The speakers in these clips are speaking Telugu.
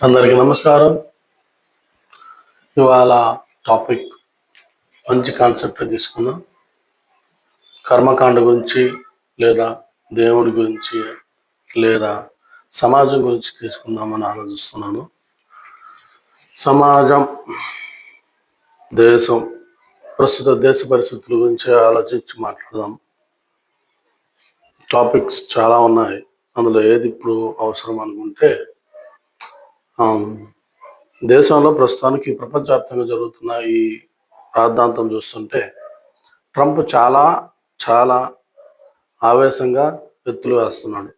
అందరికీ నమస్కారం. ఇవాళ టాపిక్ మంచి కాన్సెప్ట్ తీసుకున్నాం. కర్మకాండ గురించి లేదా దేవుడి గురించి లేదా సమాజం గురించి తీసుకుందామని ఆలోచిస్తున్నాను. సమాజం, దేశం, ప్రస్తుత దేశ పరిస్థితుల గురించి ఆలోచించి మాట్లాడదాం. టాపిక్స్ చాలా ఉన్నాయి. అందులో ఏది ఇప్పుడు అవసరం అనుకుంటే దేశంలో ప్రస్తుతానికి ప్రపంచవ్యాప్తంగా జరుగుతున్న ఈ రాద్ధాంతం చూస్తుంటే ట్రంప్ చాలా చాలా ఆవేశంగా ఎత్తులు వేస్తున్నాడు.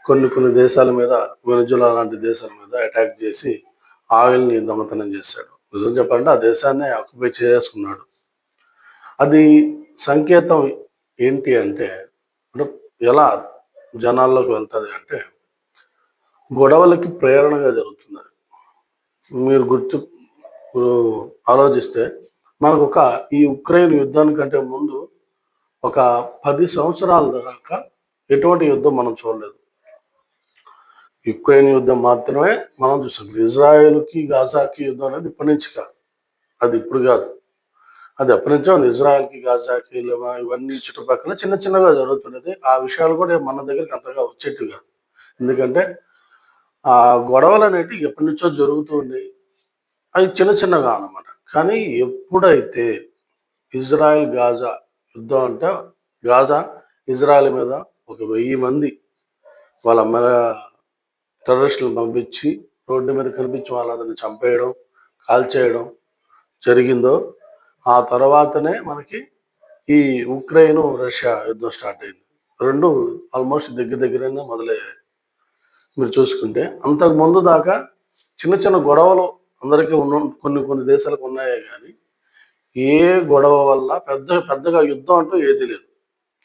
కొన్ని దేశాల మీద, వెనుజులా లాంటి దేశాల మీద అటాక్ చేసి ఆయిల్ని దొంగతనం చేశాడు. నిజం చెప్పాలంటే ఆ దేశాన్ని ఆక్యుపై చేసుకున్నాడు. అది సంకేతం ఏంటి అంటే ఎలా జనాల్లోకి వెళ్తుంది అంటే గొడవలకి ప్రేరణగా జరుగుతుంది. మీరు ఆలోచిస్తే మనకు ఈ ఉక్రెయిన్ యుద్ధానికంటే ముందు ఒక 10 సంవత్సరాల దాకా ఎటువంటి యుద్ధం మనం చూడలేదు. యుక్రెయిన్ యుద్ధం మాత్రమే మనం చూసాం. ఇజ్రాయెల్కి గాజాకి యుద్ధం అనేది ఇప్పటి నుంచి కాదు, అది ఇప్పుడు కాదు, అది ఎప్పటి నుంచో ఇజ్రాయెల్కి గాజాకి ఇవన్నీ చుట్టుపక్కల చిన్న చిన్నగా జరుగుతున్నది. ఆ విషయాలు కూడా మన దగ్గరికి అంతగా వచ్చేట్టు కాదు. ఎందుకంటే ఆ గొడవలు అనేవి ఎప్పటి నుంచో జరుగుతూ ఉన్నాయి. అవి చిన్న చిన్నగా అన్నమాట. కానీ ఎప్పుడైతే ఇజ్రాయెల్ గాజా యుద్ధం అంటే గాజా ఇజ్రాయెల్ మీద 1000 మంది వాళ్ళ టెర్రరిస్టులను పంపించి రోడ్డు మీద కనిపించి వాళ్ళని చంపేయడం, కాల్చేయడం జరిగిందో ఆ తర్వాతనే మనకి ఈ ఉక్రెయిన్ రష్యా యుద్ధం స్టార్ట్ అయింది. రెండు ఆల్మోస్ట్ దగ్గరనే మొదలయ్యాయి. మీరు చూసుకుంటే అంతకు ముందు దాకా చిన్న చిన్న గొడవలు అందరికీ కొన్ని దేశాలకు ఉన్నాయే కానీ ఏ గొడవ వల్ల పెద్దగా యుద్ధం అంటూ ఏది లేదు.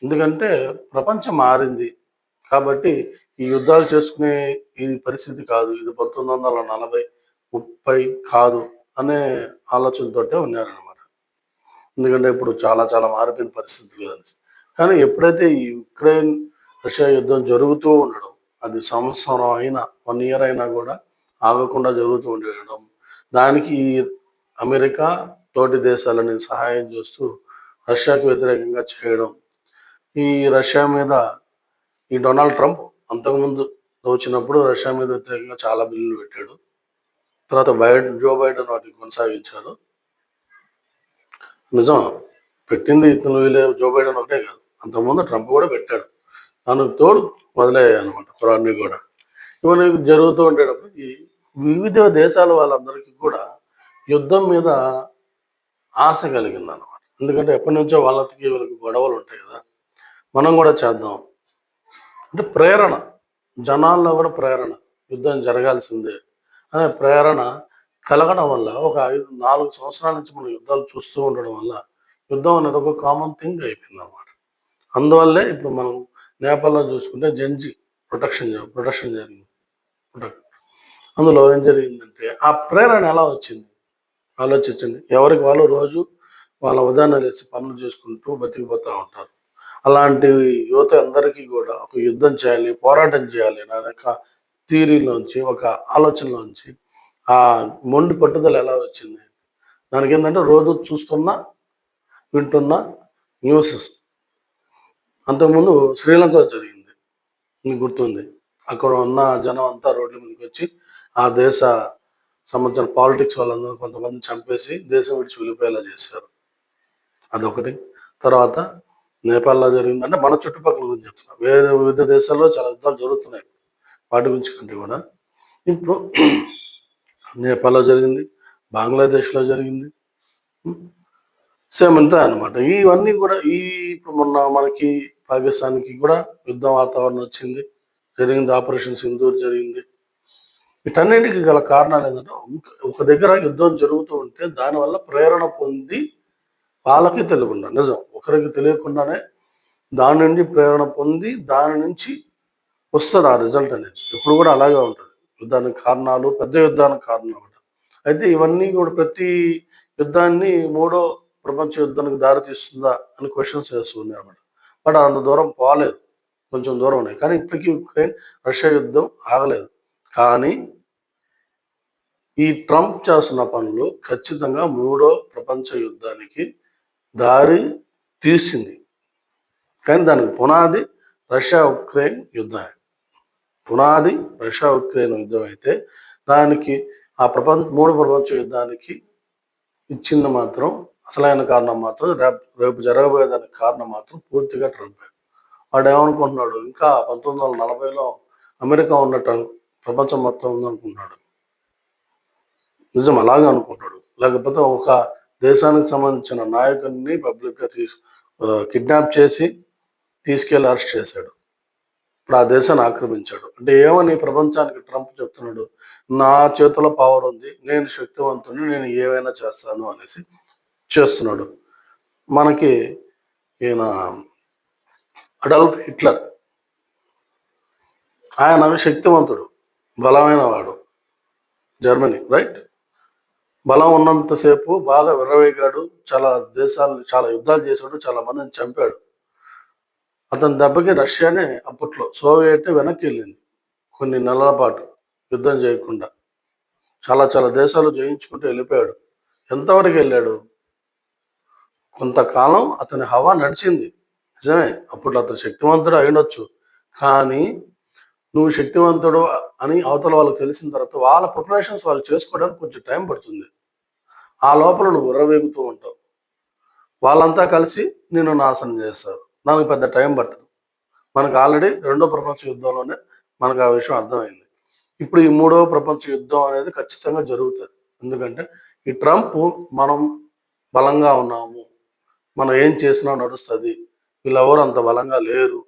ఎందుకంటే ప్రపంచం మారింది కాబట్టి ఈ యుద్ధాలు చేసుకునే ఈ పరిస్థితి కాదు, ఇది 1940, 30 కాదు అనే ఆలోచనతోటే ఉన్నారనమాట. ఎందుకంటే ఇప్పుడు చాలా చాలా మారిపోయిన పరిస్థితి కదా. కానీ ఎప్పుడైతే ఈ ఉక్రెయిన్ రష్యా యుద్ధం జరుగుతూ ఉండడం, అది సంవత్సరం అయినా 1 ఇయర్ అయినా కూడా ఆగకుండా జరుగుతూ ఉండడం, దానికి అమెరికా తోటి దేశాలని సహాయం చేస్తూ రష్యాకు వ్యతిరేకంగా చేయడం, ఈ రష్యా మీద ఈ డొనాల్డ్ ట్రంప్ అంతకుముందు వచ్చినప్పుడు రష్యా మీద వ్యతిరేకంగా చాలా బిల్లులు పెట్టాడు. తర్వాత జో బైడెన్ వాటిని కొనసాగించారు. నిజం, పెట్టింది ఇతను జో బైడెన్ ఒకటే కాదు, అంతకుముందు ట్రంప్ కూడా పెట్టాడు. దానికి తోడు మొదలయ్యాయి అనమాట పురాన్ని కూడా. ఇవన్నీ జరుగుతూ ఉండేటప్పుడు ఈ వివిధ దేశాల వాళ్ళందరికీ కూడా యుద్ధం మీద ఆశ కలిగింది అనమాట. ఎందుకంటే ఎప్పటి నుంచో వీళ్ళకి గొడవలు ఉంటాయి కదా, మనం కూడా చేద్దాం అంటే ప్రేరణ, జనాల్లో కూడా ప్రేరణ, యుద్ధం జరగాల్సిందే అనే ప్రేరణ కలగడం వల్ల ఒక 4 సంవత్సరాల నుంచి మనం యుద్ధాలు చూస్తూ ఉండడం వల్ల యుద్ధం అనేది ఒక కామన్ థింగ్ అయిపోయింది అనమాట. అందువల్లే ఇప్పుడు మనం నేపాల్లో చూసుకుంటే జెన్జీ ప్రొటెక్షన్ జరిగింది. అందులో ఏం జరిగిందంటే ఆ ప్రేరణ ఎలా వచ్చింది ఆలోచించండి. ఎవరికి వాళ్ళు రోజు వాళ్ళ ఉదాహరణ వేసి పనులు చేసుకుంటూ బతికిపోతూ ఉంటారు. అలాంటి యువత అందరికీ కూడా ఒక యుద్ధం చేయాలి, పోరాటం చేయాలి అనే థియరీలోంచి, ఒక ఆలోచనలోంచి ఆ మొండి పట్టుదల ఎలా వచ్చింది? దానికి ఏంటంటే రోజు చూస్తున్నా వింటున్న న్యూసెస్. అంతకుముందు శ్రీలంకలో జరిగింది, మీకు గుర్తుంది. అక్కడ ఉన్న జనం అంతా రోడ్ల మీదకి వచ్చి ఆ దేశ సంబంధించిన పాలిటిక్స్ వాళ్ళందరూ కొంతమంది చంపేసి దేశం విడిచి వెళ్ళిపోయేలా చేశారు. అదొకటి. తర్వాత నేపాల్లో జరిగింది. అంటే మన చుట్టుపక్కల గురించి చెప్తున్నాం. వేరే వివిధ దేశాల్లో చాలా యుద్ధాలు జరుగుతున్నాయి, వాటి గురించి కంటే కూడా. ఇప్పుడు నేపాల్లో జరిగింది, బంగ్లాదేశ్లో జరిగింది, సేమ్ ఇంతే అనమాట. ఇవన్నీ కూడా ఇప్పుడు మొన్న మనకి పాకిస్తాన్కి కూడా యుద్ధ వాతావరణం వచ్చింది, జరిగింది. ఆపరేషన్ సింధూర్ జరిగింది. వీటన్నిటికీ గల కారణాలు ఏంటంటే ఒక దగ్గర యుద్ధం జరుగుతూ ఉంటే దానివల్ల ప్రేరణ పొంది వాళ్ళకి తెలియకుండా, నిజం ఒకరికి తెలియకుండానే దాని నుండి ప్రేరణ పొంది దాని నుంచి వస్తుంది ఆ రిజల్ట్ అనేది. ఇప్పుడు కూడా అలాగే ఉంటుంది. యుద్ధానికి కారణాలు, పెద్ద యుద్ధానికి కారణం. అయితే ఇవన్నీ కూడా ప్రతి యుద్ధాన్ని మూడో ప్రపంచ యుద్ధానికి దారి తీస్తుందా అని క్వశ్చన్స్ వేస్తుంది అనమాట. బట్ అంత దూరం పోలేదు, కొంచెం దూరం ఉన్నాయి. కానీ ఇప్పటికీ ఉక్రెయిన్ రష్యా యుద్ధం ఆగలేదు. కానీ ఈ ట్రంప్ చేస్తున్న పనులు ఖచ్చితంగా మూడో ప్రపంచ యుద్ధానికి దారి తీసింది. కానీ దానికి పునాది రష్యా ఉక్రెయిన్ యుద్ధమే. పునాది రష్యా ఉక్రెయిన్ యుద్ధం అయితే దానికి మూడో ప్రపంచ యుద్ధానికి ఇచ్చింది మాత్రం అసలైన కారణం మాత్రం రేపు జరగబోయేదానికి కారణం మాత్రం పూర్తిగా ట్రంప్. వాడు ఏమనుకుంటున్నాడు, ఇంకా 1940లో అమెరికా ఉన్నట్టు ప్రపంచం మొత్తం ఉందనుకుంటున్నాడు. నిజం అలాగే అనుకుంటాడు. లేకపోతే ఒక దేశానికి సంబంధించిన నాయకుడిని పబ్లిక్గా కిడ్నాప్ చేసి తీసుకెళ్లి అరెస్ట్ చేశాడు. ఇప్పుడు ఆ దేశాన్ని ఆక్రమించాడు. అంటే ఏమని ప్రపంచానికి ట్రంప్ చెప్తున్నాడు, నా చేతిలో పవర్ ఉంది, నేను శక్తివంతుని, నేను ఏమైనా చేస్తాను అనేసి చేస్తున్నాడు. మనకి ఈయన అడాల్ఫ్ హిట్లర్, ఆయన శక్తివంతుడు, బలమైన వాడు, జర్మనీ రైట్. బలం ఉన్నంతసేపు బాగా విర్రవేగాడు, చాలా యుద్ధాలు చేశాడు, చాలా మందిని చంపాడు. అతని దెబ్బకి రష్యానే అప్పట్లో సోవియట్ వెనక్కి వెళ్ళింది కొన్ని నెలల పాటు యుద్ధం చేయకుండా. చాలా దేశాలు జయించుకుంటూ వెళ్ళిపోయాడు. ఎంతవరకు వెళ్ళాడు? కొంతకాలం అతని హవా నడిచింది, నిజమే. అప్పుడు అతను శక్తివంతుడు అయినొచ్చు. కానీ నువ్వు శక్తివంతుడు అని అవతల వాళ్ళకి తెలిసిన తర్వాత వాళ్ళ ప్రిపరేషన్స్ వాళ్ళు చేసుకోవడానికి కొంచెం టైం పడుతుంది. ఆ లోపల నువ్వు విర్రవేగుతూ ఉంటావు. వాళ్ళంతా కలిసి నిన్ను నాశనం చేస్తారు. దానికి పెద్ద టైం పట్టదు. మనకు ఆల్రెడీ రెండో ప్రపంచ యుద్ధంలోనే మనకు ఆ విషయం అర్థమైంది. ఇప్పుడు ఈ మూడవ ప్రపంచ యుద్ధం అనేది ఖచ్చితంగా జరుగుతుంది. ఎందుకంటే ఈ ట్రంప్ మనం బలంగా ఉన్నాము, మనం ఏం చేసినా నడుస్తుంది, వీళ్ళెవరు అంత బలంగా లేరు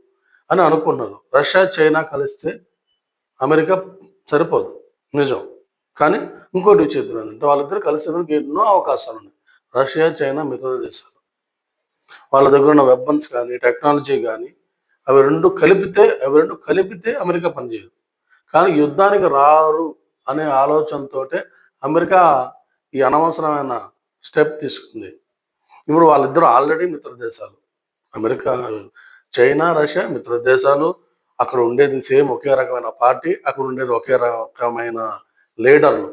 అని అనుకున్నారు. రష్యా చైనా కలిస్తే అమెరికా సరిపోదు, నిజం. కానీ ఇంకోటి విచిత్రం ఏంటంటే వాళ్ళిద్దరు కలిసేందుకు ఎన్నో అవకాశాలు ఉన్నాయి. రష్యా చైనా మిగతా దేశాలు వాళ్ళ దగ్గర ఉన్న వెపన్స్ కానీ టెక్నాలజీ కానీ అవి రెండు కలిపితే అమెరికా పనిచేయదు. కానీ యుద్ధానికి రారు అనే ఆలోచనతో అమెరికా ఈ అనవసరమైన స్టెప్ తీసుకుంది. ఇప్పుడు వాళ్ళిద్దరూ ఆల్రెడీ మిత్ర దేశాలు. అమెరికా, చైనా, రష్యా మిత్ర దేశాలు. అక్కడ ఉండేది సేమ్ ఒకే రకమైన పార్టీ, అక్కడ ఉండేది ఒకే రకమైన లీడర్లు.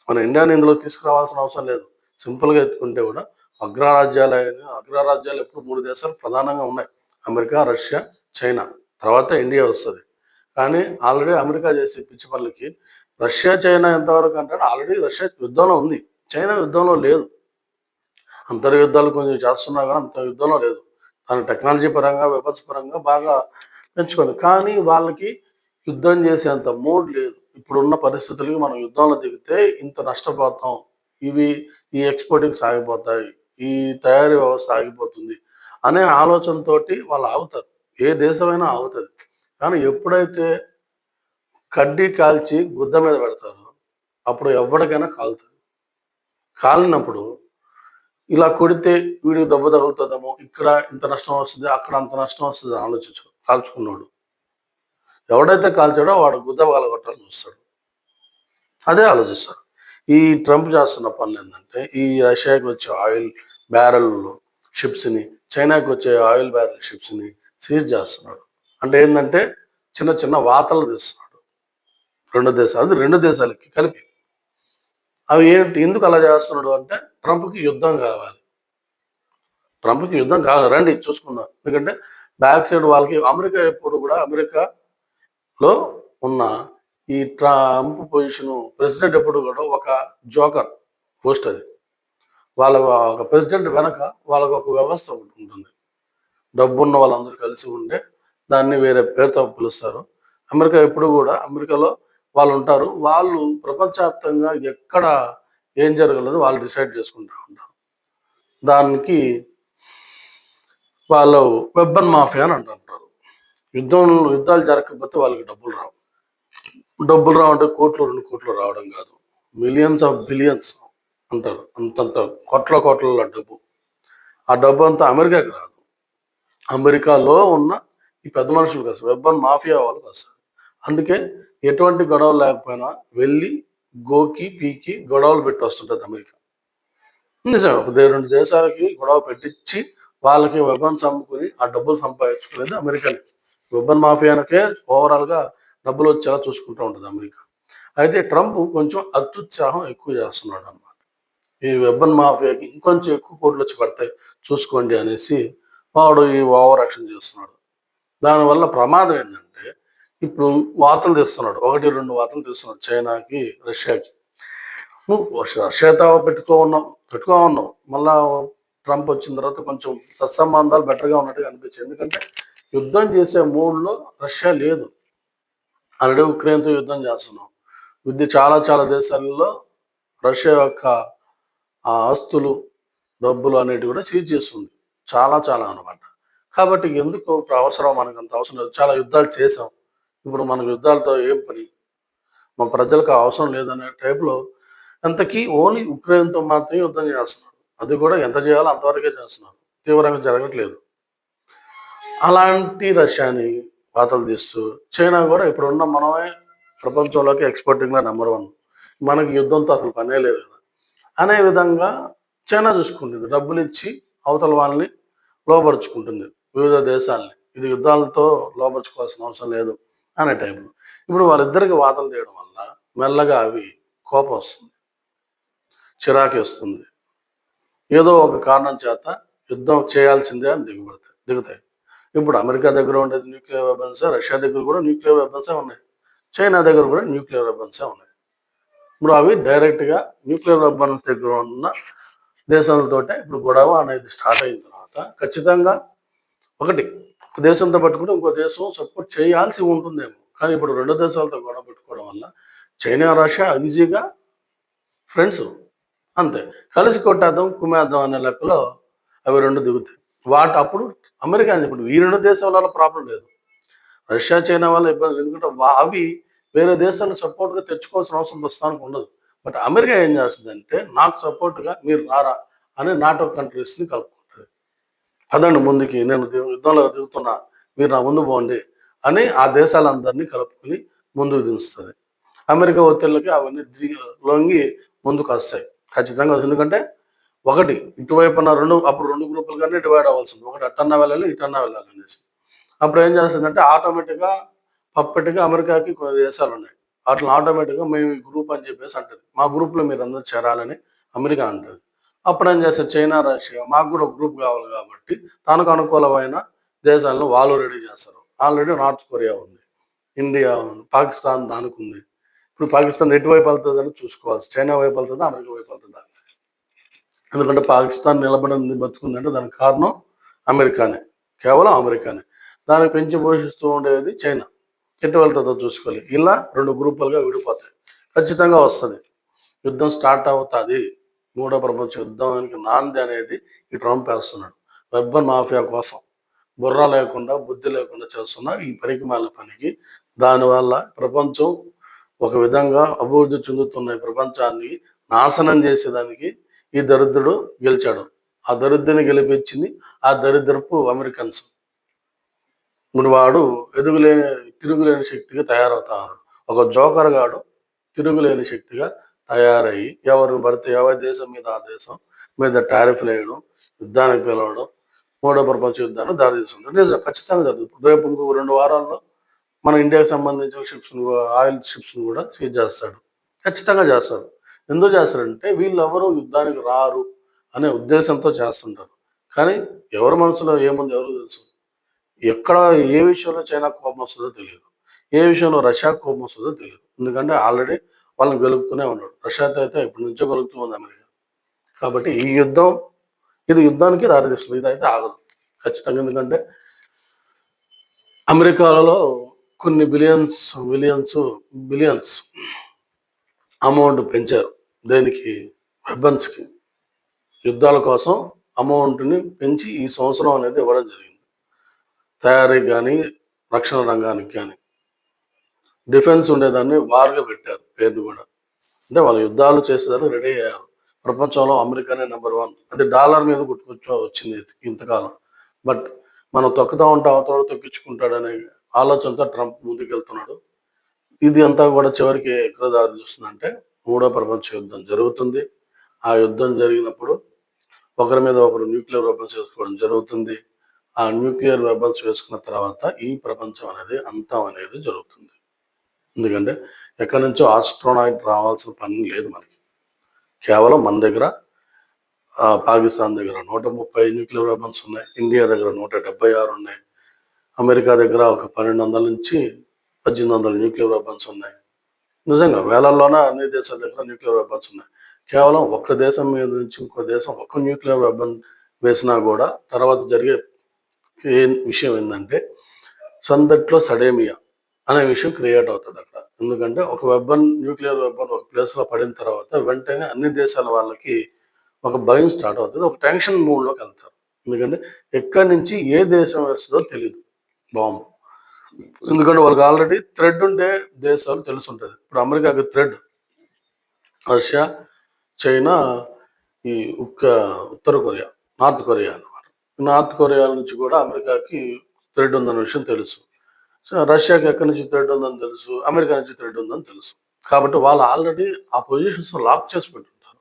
మన ఇండియాని ఇందులో తీసుకురావాల్సిన అవసరం లేదు. సింపుల్గా ఎత్తుకుంటే కూడా అగ్రరాజ్యాలు ఎప్పుడు 3 దేశాలు ప్రధానంగా ఉన్నాయి: అమెరికా, రష్యా, చైనా. తర్వాత ఇండియా వస్తుంది. కానీ ఆల్రెడీ అమెరికా చేసే పిచ్చి పనులకి రష్యా చైనా ఎంతవరకు అంటే ఆల్రెడీ రష్యా యుద్ధంలో ఉంది, చైనా యుద్ధంలో లేదు. అంతర్యుద్ధాలు కొంచెం చేస్తున్నా కానీ అంత యుద్ధంలో లేదు. తన టెక్నాలజీ పరంగా వెపన్స్ పరంగా బాగా పెంచుకుంది. కానీ వాళ్ళకి యుద్ధం చేసేంత మూడ్ లేదు. ఇప్పుడున్న పరిస్థితులకి మనం యుద్ధంలో దిగితే ఇంత నష్టపోతాం, ఈ ఎక్స్పోర్టింగ్ సాగిపోతాయి, ఈ తయారీ వ్యవస్థ ఆగిపోతుంది అనే ఆలోచనతోటి వాళ్ళు ఆగుతారు. ఏ దేశమైనా ఆగుతుంది. కానీ ఎప్పుడైతే కడ్డీ కాల్చి గుద్ద మీద పెడతారో అప్పుడు ఎవరికైనా కాలుతుంది. కాలినప్పుడు ఇలా కొడితే వీడికి దెబ్బ తగులుతుందేమో, ఇక్కడ ఇంత నష్టం వస్తుంది, అక్కడ అంత నష్టం వస్తుంది ఆలోచించు. కాల్చుకున్నాడు ఎవడైతే కాల్చాడో వాడు గుద్ద పగలగొట్టాలని చూస్తాడు. అదే ఆలోచిస్తాడు. ఈ ట్రంప్ చేస్తున్న పనులు ఏంటంటే ఈ రష్యాకి వచ్చే ఆయిల్ బ్యారెల్ షిప్స్ని, చైనాకి వచ్చే ఆయిల్ బ్యారెల్ షిప్స్ని సీజ్ చేస్తున్నాడు. అంటే ఏంటంటే చిన్న చిన్న వాతలు తీస్తున్నాడు రెండు దేశాలకి కలిపి. అవి ఏంటి, ఎందుకు అలా చేస్తున్నాడు అంటే ట్రంప్కి యుద్ధం కావాలి. రండి చూసుకుందాం. ఎందుకంటే బ్యాక్ సైడ్ వాళ్ళకి అమెరికా ఎప్పుడు కూడా అమెరికాలో ఉన్న ఈ ట్రంప్ పొజిషను ప్రెసిడెంట్ ఎప్పుడు కూడా ఒక జోకర్ పోస్ట్. అది ఒక ప్రెసిడెంట్ వెనక వాళ్ళకు ఒక వ్యవస్థ ఉంటుంది. డబ్బున్న వాళ్ళందరూ కలిసి ఉండే దాన్ని వేరే పేరుతో పిలుస్తారు. అమెరికా ఎప్పుడు కూడా అమెరికాలో వాళ్ళు ఉంటారు. వాళ్ళు ప్రపంచవ్యాప్తంగా ఎక్కడ ఏం జరగలేదు వాళ్ళు డిసైడ్ చేసుకుంటూ ఉంటారు. దానికి వాళ్ళు వెబ్బన్ మాఫియా అని అంటుంటారు. యుద్ధాలు జరగకపోతే వాళ్ళకి డబ్బులు రావంటే 1 కోట్లు 2 కోట్లు రావడం కాదు, మిలియన్స్ ఆఫ్ బిలియన్స్ అంటారు. అంతంత కోట్ల డబ్బు. ఆ డబ్బు అంతా అమెరికాకి రాదు, అమెరికాలో ఉన్న ఈ పెద్ద మనుషులకు వస్తుంది, వెబ్బన్ మాఫియా వాళ్ళకి వస్తుంది. అందుకే ఎటువంటి గొడవలు లేకపోయినా వెళ్ళి గోకి పీకి గొడవలు పెట్టి వస్తుంటుంది అమెరికా. నిజమే, 2 దేశాలకి గొడవ పెట్టించి వాళ్ళకి వెపన్స్ అమ్ముకుని ఆ డబ్బులు సంపాదించుకునేది అమెరికానే. వెపన్ మాఫియానకే ఓవరాల్గా డబ్బులు వచ్చేలా చూసుకుంటూ ఉంటుంది అమెరికా. అయితే ట్రంప్ కొంచెం అత్యుత్సాహం ఎక్కువ చేస్తున్నాడు అన్నమాట. ఈ వెపన్ మాఫియాకి ఇంకొంచెం ఎక్కువ కోట్లు వచ్చి పడతాయి చూసుకోండి అనేసి వాడు ఈ ఓవర్ యాక్షన్ చేస్తున్నాడు. దానివల్ల ప్రమాదం ఏంటంటే ఇప్పుడు వాతలు తెస్తున్నాడు, 1, 2 వాతలు తెస్తున్నాడు చైనాకి, రష్యాకి. నువ్వు రష్యాతో పెట్టుకో ఉన్నావు. మళ్ళా ట్రంప్ వచ్చిన తర్వాత కొంచెం సత్సంబంధాలు బెటర్గా ఉన్నట్టుగా అనిపించింది. ఎందుకంటే యుద్ధం చేసే మూడ్లో రష్యా లేదు. ఆల్రెడీ ఉక్రెయిన్తో యుద్ధం చేస్తున్నాం. చాలా చాలా దేశాలలో రష్యా యొక్క ఆస్తులు, డబ్బులు అనేటివి కూడా సీజ్ చేస్తుంది. చాలా చాలా అనమాట. కాబట్టి ఎందుకు ఇప్పుడు అవసరం, మనకు అంత అవసరం లేదు. చాలా యుద్ధాలు చేసాం. ఇప్పుడు మనకు యుద్ధాలతో ఏం పని, మా ప్రజలకు అవసరం లేదనే టైప్లో అంతకీ ఓన్లీ ఉక్రెయిన్తో మాత్రమే యుద్ధం చేస్తున్నారు. అది కూడా ఎంత చేయాలో అంతవరకే చేస్తున్నారు, తీవ్రంగా జరగట్లేదు. అలాంటి రష్యాని వాతలు తీస్తూ చైనా కూడా ఇప్పుడున్న మనమే ప్రపంచంలోకి ఎక్స్పోర్టింగ్లో నెంబర్ 1, మనకి యుద్ధంతో అసలు పనే లేదు అనే విధంగా చైనా చూసుకుంటుంది. డబ్బులు ఇచ్చి అవతల వాళ్ళని లోపరుచుకుంటుంది, వివిధ దేశాలని. ఇది యుద్ధాలతో లోపరుచుకోవాల్సిన అవసరం లేదు అనే టైంలో ఇప్పుడు వాళ్ళిద్దరికి వాతలు తీయడం వల్ల మెల్లగా అవి కోపం వస్తుంది, చిరాకు వస్తుంది. ఏదో ఒక కారణం చేత యుద్ధం చేయాల్సిందే అని దిగుతాయి. ఇప్పుడు అమెరికా దగ్గర ఉండేది న్యూక్లియర్ వెపన్సే, రష్యా దగ్గర కూడా న్యూక్లియర్ వెపన్సే ఉన్నాయి, చైనా దగ్గర కూడా న్యూక్లియర్ వెపన్సే ఉన్నాయి. ఇప్పుడు అవి డైరెక్ట్గా న్యూక్లియర్ వెపన్స్ దగ్గర ఉన్న దేశాలతోటే ఇప్పుడు గొడవ అనేది స్టార్ట్ అయిన తర్వాత ఖచ్చితంగా ఒకటి దేశంతో పట్టుకుంటే ఇంకో దేశం సపోర్ట్ చేయాల్సి ఉంటుందేమో. కానీ ఇప్పుడు 2 దేశాలతో గొడవ పెట్టుకోవడం వల్ల చైనా, రష్యా ఈజీగా ఫ్రెండ్స్, అంతే, కలిసి కొట్టేద్దాం, కుమ్మేద్దాం అనే లెక్కలో అవి 2 దిగుతాయి. అప్పుడు అమెరికా ఇప్పుడు ఈ 2 దేశాల ప్రాబ్లం లేదు, రష్యా, చైనా వల్ల ఇబ్బంది. ఎందుకంటే అవి వేరే దేశాలకు సపోర్ట్గా తెచ్చుకోవాల్సిన అవసరం ప్రస్తుతానికి ఉండదు. బట్ అమెరికా ఏం చేస్తుందంటే నాకు సపోర్ట్గా మీరు రారా అని నాటో కంట్రీస్ని కలుపుకుంటుంది. అదండి ముందుకి, నేను యుద్ధంలో దిగుతున్నా, మీరు నా ముందు పోండి అని ఆ దేశాలందరినీ కలుపుకుని ముందుకు దించుతుంది. అమెరికా ఒత్తిళ్ళకి అవన్నీ లొంగి ముందుకు వస్తాయి ఖచ్చితంగా. ఎందుకంటే ఒకటి ఇటువైపున అప్పుడు 2 గ్రూపులుగానే డివైడ్ అవ్వాల్సింది. ఒకటి అటన్నా వెళ్ళాలి, ఇటన్నా వెళ్ళాలి అనేసి. అప్పుడు ఏం చేస్తుందంటే ఆటోమేటిక్గా పప్పటిగా అమెరికాకి కొన్ని దేశాలు ఉన్నాయి, అట్లా ఆటోమేటిక్గా మేము ఈ గ్రూప్ అని చెప్పేసి అంటుంది. మా గ్రూప్లో మీరు అందరూ చేరాలని అమెరికా అంటుంది. అప్పుడు ఏం చేస్తారు చైనా, రష్యా, మాకు కూడా గ్రూప్ కావాలి కాబట్టి తనకు అనుకూలమైన దేశాలను వాళ్ళు రెడీ చేస్తారు. ఆల్రెడీ నార్త్ కొరియా ఉంది, ఇండియా ఉంది, పాకిస్తాన్ దానికి ఉంది. ఇప్పుడు పాకిస్తాన్ ఎటువైపు వెళ్తుంది అని చూసుకోవాల్సి, చైనా వైపు వెళ్తుందా, అమెరికా వైపు వెళ్తుందా. ఎందుకంటే పాకిస్తాన్ నిలబడింది, బతుకుందంటే దానికి కారణం అమెరికానే, కేవలం అమెరికానే. దాన్ని పెంచి పోషిస్తూ ఉండేది చైనా. ఎటు వెళ్తుందో చూసుకోవాలి. ఇలా 2 గ్రూపులుగా విడిపోతాయి. ఖచ్చితంగా వస్తుంది, యుద్ధం స్టార్ట్ అవుతుంది. 3వ ప్రపంచ యుద్ధానికి నాంది అనేది ఈ ట్రంప్ వేస్తున్నాడు. వెపన్ మాఫియా కోసం బుర్ర లేకుండా, బుద్ధి లేకుండా చేస్తున్న ఈ పనికిమాలిన పనికి, దానివల్ల ప్రపంచం ఒక విధంగా అభివృద్ధి చెందుతున్న ప్రపంచాన్ని నాశనం చేసేదానికి ఈ దరిద్రుడు గెలిచాడు. ఆ దరిద్రుని గెలిపించింది ఆ దరిద్రపు అమెరికన్స్. ఇప్పుడు వాడు తిరుగులేని శక్తిగా తయారవుతారు. ఒక జోకర్ గాడు తిరుగులేని శక్తిగా తయారయ్యి ఎవరి దేశం మీద ఆ దేశం మీద టారిఫ్లు వేయడం, యుద్ధానికి పిలవడం, 3వ ప్రపంచ యుద్ధాన్ని దారితీస్తుంది. నిజం, ఖచ్చితంగా జరుగుతుంది. రేపు ఇంకో 2 వారాల్లో మన ఇండియాకి సంబంధించిన ఆయిల్ షిప్స్ని కూడా సీజ్ చేస్తాడు. ఖచ్చితంగా చేస్తారు. ఎందుకు చేస్తారంటే వీళ్ళెవరూ యుద్ధానికి రారు అనే ఉద్దేశంతో చేస్తుంటారు. కానీ ఎవరి మనసులో ఏముంది ఎవరు తెలుసు. ఎక్కడ ఏ విషయంలో చైనా కోపం వస్తుందో తెలియదు, ఏ విషయంలో రష్యా కోపం వస్తుందో తెలియదు. ఎందుకంటే ఆల్రెడీ వాళ్ళని గెలుపుతూనే ఉన్నాడు. రష్యాతో అయితే ఇప్పటి నుంచో గెలుపుతూ ఉంది అమెరికా. కాబట్టి ఈ యుద్ధం ఇది యుద్ధానికి దారితీస్తుంది, ఇదైతే ఆగదు ఖచ్చితంగా. ఎందుకంటే అమెరికాలో కొన్ని బిలియన్స్ అమౌంట్ పెంచారు. దేనికి? వెపన్స్కి, యుద్ధాల కోసం అమౌంట్ని పెంచి ఈ సంవత్సరం అనేది ఇవ్వడం జరిగింది. తయారీకి కానీ, రక్షణ రంగానికి కానీ. డిఫెన్స్ ఉండేదాన్ని వార్గా పెట్టారు పేరుని కూడా. అంటే వాళ్ళు యుద్ధాలు చేసేదాన్ని రెడీ అయ్యారు. ప్రపంచంలో అమెరికానే నెంబర్ 1. అది డాలర్ మీద వచ్చింది ఇంతకాలం. బట్ మనం తొక్కుతా ఉంటే అవతల తొక్కించుకుంటాడనే ఆలోచనతో ట్రంప్ ముందుకెళ్తున్నాడు. ఇది అంతా కూడా చివరికి ఎక్కడ దారి చూస్తుందంటే 3వ ప్రపంచ యుద్ధం జరుగుతుంది. ఆ యుద్ధం జరిగినప్పుడు ఒకరి మీద ఒకరు న్యూక్లియర్ వెపన్స్ వేసుకోవడం జరుగుతుంది. ఆ న్యూక్లియర్ వెపన్స్ వేసుకున్న తర్వాత ఈ ప్రపంచం అనేది అంతం అనేది జరుగుతుంది. ఎందుకంటే ఎక్కడి నుంచో ఆస్ట్రోనాయిట్ రావాల్సిన పని లేదు మనకి. కేవలం మన దగ్గర పాకిస్తాన్ దగ్గర 130 న్యూక్లియర్ వెపన్స్ ఉన్నాయి. ఇండియా దగ్గర 176 ఉన్నాయి. అమెరికా దగ్గర ఒక 1200 నుంచి 1800 న్యూక్లియర్ వెపన్స్ ఉన్నాయి. నిజంగా వేలల్లోనే అన్ని దేశాల దగ్గర న్యూక్లియర్ వెపన్స్ ఉన్నాయి. కేవలం ఒక్క దేశం మీద నుంచి ఇంకో దేశం ఒక్క న్యూక్లియర్ వెపన్ వేసినా కూడా తర్వాత జరిగే విషయం ఏంటంటే సందట్లో సడేమియా అనే విషయం క్రియేట్ అవుతుంది అక్కడ. ఎందుకంటే ఒక న్యూక్లియర్ వెపన్ ఒక ప్లేస్లో పడిన తర్వాత వెంటనే అన్ని దేశాల వాళ్ళకి ఒక భయం స్టార్ట్ అవుతుంది, ఒక టెన్షన్ మూడ్లోకి వెళ్తారు. ఎందుకంటే ఎక్కడి నుంచి ఏ దేశం వేస్తుందో తెలియదు బాంబు. ఎందుకంటే వాళ్ళకి ఆల్రెడీ థ్రెడ్ ఉండే దేశాలు తెలిసి ఉంటుంది. ఇప్పుడు అమెరికాకి థ్రెడ్ రష్యా, చైనా, ఈ ఉత్తర కొరియా, నార్త్ కొరియా అనమాట. నార్త్ కొరియా నుంచి కూడా అమెరికాకి థ్రెడ్ ఉందన్న విషయం తెలుసు. సో రష్యాకి ఎక్కడి నుంచి థ్రెడ్ ఉందని తెలుసు, అమెరికా నుంచి థ్రెడ్ ఉందని తెలుసు. కాబట్టి వాళ్ళు ఆల్రెడీ ఆ పొజిషన్స్ లాక్ చేసి పెట్టుంటారు.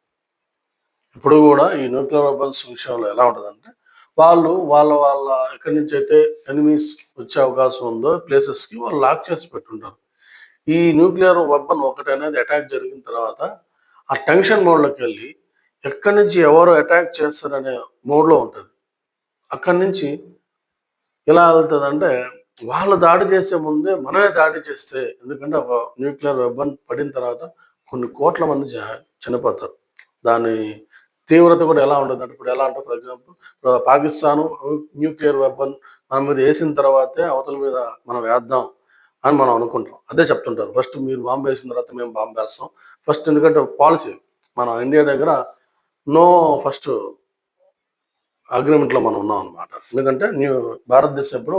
ఇప్పుడు కూడా ఈ న్యూక్లియర్ వెపన్స్ విషయంలో ఎలా ఉంటుందంటే వాళ్ళు వాళ్ళ ఎక్కడి నుంచి అయితే ఎనిమీస్ వచ్చే అవకాశం ఉందో ప్లేసెస్కి వాళ్ళు లాక్ చేసి పెట్టుంటారు. ఈ న్యూక్లియర్ వెపన్ ఒకటి అనేది అటాక్ జరిగిన తర్వాత ఆ టెన్షన్ మోడ్లోకి వెళ్ళి ఎక్కడి నుంచి ఎవరు అటాక్ చేస్తారనే మోడ్లో ఉంటుంది. అక్కడి నుంచి ఎలా వెళ్తుందంటే వాళ్ళు దాడి చేసే ముందే మనమే దాడి చేస్తే, ఎందుకంటే ఒక న్యూక్లియర్ వెపన్ పడిన తర్వాత కొన్ని కోట్ల మంది చనిపోతారు. దాని తీవ్రత కూడా ఎలా ఉంటుంది అంటే ఇప్పుడు ఎలా అంటే for example Pakistan nuclear weapon మన మీద వేసిన తర్వాతే అవతల మీద మనం వేద్దాం అని మనం అనుకుంటాం. అదే చెప్తుంటారు, ఫస్ట్ మీరు బాంబు వేసిన తర్వాత మేము బాంబు వేస్తాం ఫస్ట్. ఎందుకంటే పాలసీ మన ఇండియా దగ్గర నో ఫస్ట్ అగ్రిమెంట్లో మనం ఉన్నాం అనమాట. ఎందుకంటే భారతదేశం ఎప్పుడు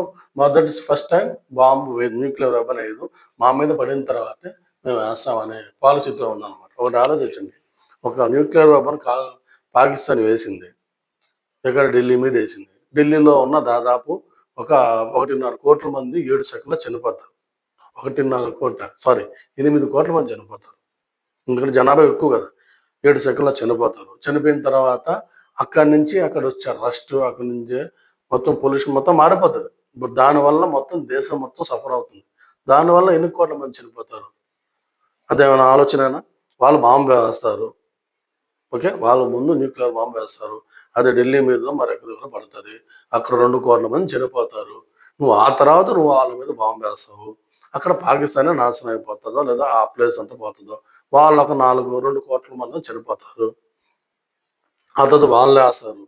first time bomb nuclear weapon వేయదు, మా మీద పడిన తర్వాతే మేము వేస్తామనే పాలసీతో ఉందన్నమాట. ఒకటి ఆలోచించండి, ఒక న్యూక్లియర్ వెపన్ పాకిస్తాన్ వేసింది, ఇక్కడ ఢిల్లీ మీద వేసింది. ఢిల్లీలో ఉన్న దాదాపు ఒక 1.5 కోట్ల మంది 7 సెకండ్లో చనిపోతారు. 8 కోట్ల మంది చనిపోతారు. ఎందుకంటే జనాభా ఎక్కువ కదా, 7 సెకండ్లో చనిపోతారు. చనిపోయిన తర్వాత అక్కడి నుంచి అక్కడ వచ్చే రస్ట్, అక్కడి నుంచి మొత్తం పొల్యూషన్ మొత్తం మారిపోతుంది. ఇప్పుడు దానివల్ల మొత్తం దేశం మొత్తం సఫర్ అవుతుంది. దానివల్ల 8 కోట్ల మంది చనిపోతారు. అదేమైనా ఆలోచన? వాళ్ళు బాంబు వేస్తారు, ఓకే, వాళ్ళు ముందు న్యూక్లియర్ బాంబు వేస్తారు, అది ఢిల్లీ మీద మరి ఎక్కడ పడుతుంది, అక్కడ 2 కోట్ల మంది చనిపోతారు. నువ్వు ఆ తర్వాత వాళ్ళ మీద బాంబు వేస్తావు, అక్కడ పాకిస్తానే నాశనం అయిపోతుందో లేదా ఆ ప్లేస్ అంతా పోతుందో, వాళ్ళు ఒక 2 కోట్ల మంది చనిపోతారు. ఆ తర్వాత వాళ్ళు వేస్తారు.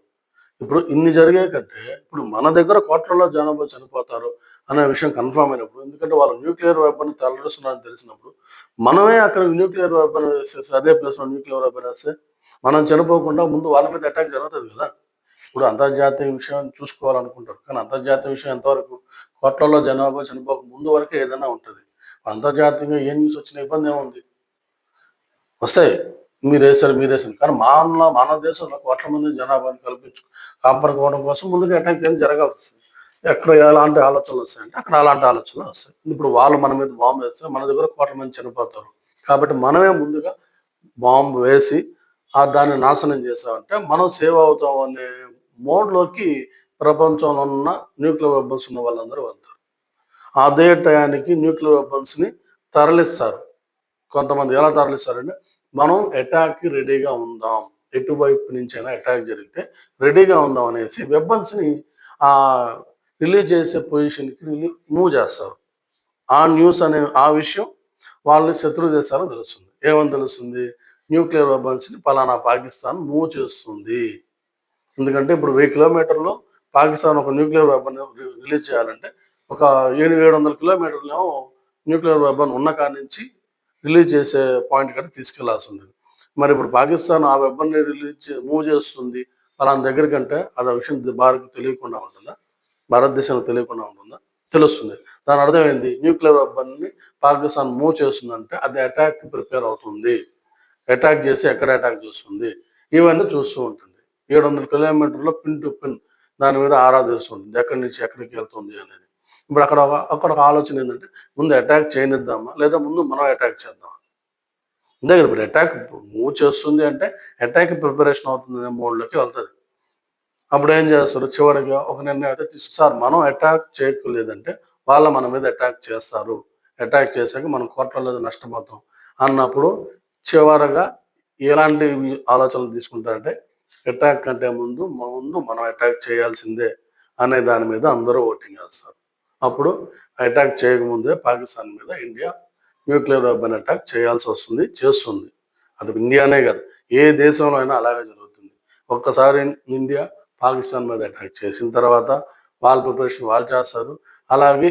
ఇప్పుడు ఇన్ని జరిగే కంటే ఇప్పుడు మన దగ్గర కోట్లలో జనాభా చనిపోతారు అనే విషయం కన్ఫామ్ అయినప్పుడు, ఎందుకంటే వాళ్ళు న్యూక్లియర్ వెపన్ తలరిస్తున్నారని తెలిసినప్పుడు మనమే అక్కడ న్యూక్లియర్ వెపన్ వేసేసి అదే ప్లేస్లో న్యూక్లియర్ వెపన్ వేస్తే మనం చనిపోకుండా ముందు వాళ్ళ మీద అటాక్ జరుగుతుంది కదా. ఇప్పుడు అంతర్జాతీయ విషయం చూసుకోవాలనుకుంటారు, కానీ అంతర్జాతీయ విషయం ఎంతవరకు కోట్లలో జనాభా చనిపోక ముందు వరకే ఏదైనా ఉంటుంది. అంతర్జాతీయంగా ఏ న్యూస్ వచ్చిన ఇబ్బంది ఏముంది, వస్తాయి, మీరు వేసారు. కానీ మన దేశంలో కోట్ల మంది జనాభాను కాపాడుకోవడం కోసం ముందుగా అటాక్ చేయడం జరగాల్సి వస్తుంది. ఎక్కడ ఎలాంటి ఆలోచనలు వస్తాయంటే అక్కడ అలాంటి ఆలోచనలు వస్తాయి. ఇప్పుడు వాళ్ళు మన మీద బాంబు వేస్తే మన దగ్గర కోట్ల మంది చనిపోతారు. కాబట్టి మనమే ముందుగా బాంబు వేసి దాన్ని నాశనం చేసామంటే మనం సేవ్ అవుతాం అనే మోడ్లోకి ప్రపంచంలో ఉన్న న్యూక్లియర్ వెపన్స్ ఉన్న వాళ్ళందరూ వెళ్తారు. అదే టయానికి న్యూక్లియర్ వెపన్స్ని తరలిస్తారు. కొంతమంది ఎలా తరలిస్తారంటే మనం అటాక్కి రెడీగా ఉందాం, ఎటువైపు నుంచైనా అటాక్ జరిగితే రెడీగా ఉందాం అనేసి వెపన్స్ని రిలీజ్ చేసే పొజిషన్కి మూవ్ చేస్తారు. ఆ న్యూస్ అనే ఆ విషయం వాళ్ళని శత్రు దేశాలకు తెలుస్తుంది. ఏమని తెలుస్తుంది? న్యూక్లియర్ వెపన్స్ని పలానా పాకిస్తాన్ మూవ్ చేస్తుంది. ఎందుకంటే ఇప్పుడు 1000 కిలోమీటర్లు పాకిస్తాన్ ఒక న్యూక్లియర్ వెపన్ రిలీజ్ చేయాలంటే ఒక 700 కిలోమీటర్లు న్యూక్లియర్ వెపన్ ఉన్న కాడి నుంచి రిలీజ్ చేసే పాయింట్ కంటే తీసుకెళ్లాల్సి ఉంటుంది. మరి ఇప్పుడు పాకిస్తాన్ ఆ వెపన్ని మూవ్ చేస్తుంది పలానా దగ్గర కంటే అది విషయం భారత్ తెలియకుండా ఉంటుందా? భారతదేశానికి తెలియకుండా ఉంటుందా? తెలుస్తుంది. దాని అర్థం ఏంటి? న్యూక్లియర్ వెపన్ని పాకిస్తాన్ మూవ్ చేస్తుందంటే అది అటాక్కి ప్రిపేర్ అవుతుంది, అటాక్ చేసి ఎక్కడ అటాక్ చేస్తుంది ఇవన్నీ చూస్తూ ఉంటుంది. 700 కిలోమీటర్లో పిన్ టు పిన్ దాని మీద ఆరాధిస్తుంది, ఎక్కడి నుంచి ఎక్కడికి వెళ్తుంది అనేది. ఇప్పుడు అక్కడ ఒక ఆలోచన ఏంటంటే ముందు అటాక్ చేయనిద్దామా లేదా ముందు మనం అటాక్ చేద్దామా? అంతే కదా. ఇప్పుడు అటాక్ మూవ్ చేస్తుంది అంటే అటాక్ ప్రిపరేషన్ అవుతుంది మోడ్లోకి వెళ్తుంది. అప్పుడు ఏం చేస్తారు? చివరిగా ఒక నిర్ణయం అయితే సార్ మనం అటాక్ చేయలేదంటే వాళ్ళ మన మీద అటాక్ చేస్తారు, అటాక్ చేశాక మనం కోట్లలో నష్టపోతాం అన్నప్పుడు చివరగా ఎలాంటి ఆలోచనలు తీసుకుంటారంటే అటాక్ కంటే ముందు మనం అటాక్ చేయాల్సిందే అనే దాని మీద అందరూ ఓటింగ్ వేస్తారు. అప్పుడు అటాక్ చేయకముందే పాకిస్తాన్ మీద ఇండియా న్యూక్లియర్ వెపన్ అటాక్ చేయాల్సి వస్తుంది, చేస్తుంది. అది ఇండియానే కాదు, ఏ దేశంలో అయినా అలాగే జరుగుతుంది. ఒక్కసారి ఇండియా పాకిస్తాన్ మీద అటాక్ చేసిన తర్వాత వాళ్ళ ప్రిపరేషన్ వాళ్ళు చేస్తారు. అలాగే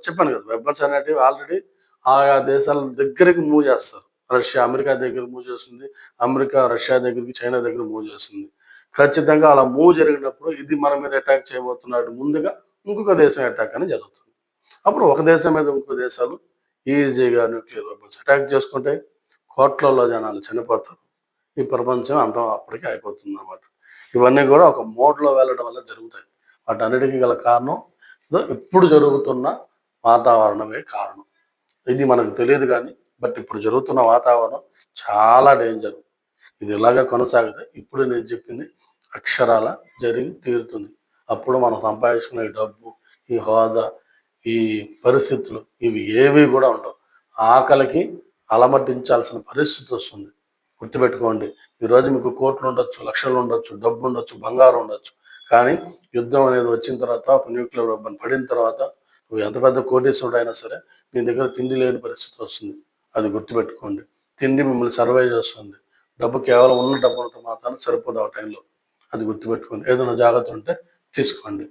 చెప్పాను కదా, వెపన్స్ అనేటివి ఆల్రెడీ ఆయా దేశాల దగ్గరికి మూవ్ చేస్తారు. రష్యా అమెరికా దగ్గర మూవ్ చేస్తుంది, అమెరికా రష్యా దగ్గరికి, చైనా దగ్గర మూవ్ చేస్తుంది. ఖచ్చితంగా అలా మూవ్ జరిగినప్పుడు ఇది మన మీద అటాక్ చేయబోతున్నాడు ముందుగా ఇంకొక దేశం అటాక్ అని జరుగుతుంది. అప్పుడు ఒక దేశం మీద ఇంకో దేశాలు ఈజీగా న్యూక్లియర్ వెపన్స్ అటాక్ చేసుకుంటే కోట్లలో జనాలు చనిపోతారు. ఈ ప్రపంచం అంతం అప్పటికే అయిపోతుంది అన్నమాట. ఇవన్నీ కూడా ఒక మోడ్లో వెళ్ళడం వల్ల జరుగుతాయి. వాటన్నిటికీ గల కారణం ఇప్పుడు జరుగుతున్న వాతావరణమే కారణం. ఇది మనకు తెలియదు కానీ బట్ ఇప్పుడు జరుగుతున్న వాతావరణం చాలా డేంజర్. ఇది ఇలాగే కొనసాగితే ఇప్పుడు నేను చెప్పింది అక్షరాల జరిగి తీరుతుంది. అప్పుడు మనం సంపాదించుకునే డబ్బు, ఈ హోదా, ఈ పరిస్థితులు ఇవి ఏవి కూడా ఉండవు. ఆకలికి అలమటించాల్సిన పరిస్థితి వస్తుంది. గుర్తుపెట్టుకోండి, ఈరోజు మీకు కోట్లు ఉండొచ్చు, లక్షలు ఉండొచ్చు, డబ్బు ఉండొచ్చు, బంగారం ఉండొచ్చు, కానీ యుద్ధం అనేది వచ్చిన తర్వాత, ఒక న్యూక్లియర్ వెపన్ పడిన తర్వాత నువ్వు ఎంత పెద్ద కోటీశ్వరుడు అయినా సరే నీ దగ్గర తిండి లేని పరిస్థితి వస్తుంది. అది గుర్తుపెట్టుకోండి. తిండి మిమ్మల్ని సర్వైవ్ చేస్తుంది, డబ్బు కేవలం ఉన్న డబ్బులతో మాత్రం సరిపోదు ఆ టైంలో. అది గుర్తుపెట్టుకోండి. ఏదైనా జాగ్రత్త ఉంటే తీసుకోండి.